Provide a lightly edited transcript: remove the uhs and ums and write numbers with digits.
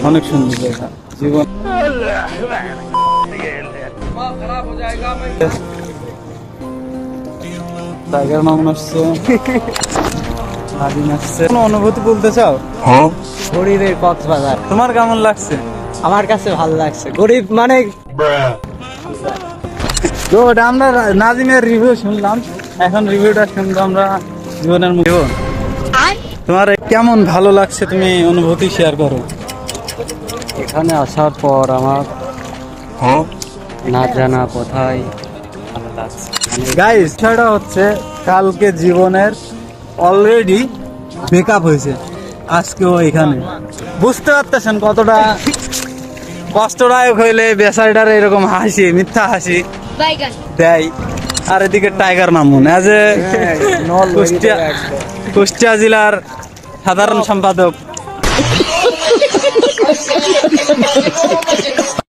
অনেক সুন্দর জায়গা জীবন। টাইগার মামুন আসছে, নাদিম আসছে। কোনো অনুভূতি বলতে চাও? গরিবের কক্সবাজার তোমার কেমন লাগছে? আমার কাছে ভালো লাগছে। গরিব মানে তো ওটা আমরা নাজিমের রিভিউ শুনলাম, এখন রিভিউটা শুনবো আমরা জীবনের জীবন। তোমার কেমন ভালো লাগছে, তুমি অনুভূতি শেয়ার করো। এখানে আসার পর আমার না জানা কোথায় ভালো লাগছে। গাইস বিষয়টা হচ্ছে কালকে জীবনের অলরেডি ব্রেকআপ হয়েছে, আজকেও এখানে। বুঝতে পারতেছেন কতটা কষ্টদায়ক হইলে বেচারিটার এরকম হাসি, মিথ্যা হাসি দেয়। আর এদিকে tiger Mamun as a Kushtia জেলার সাধারণ সম্পাদক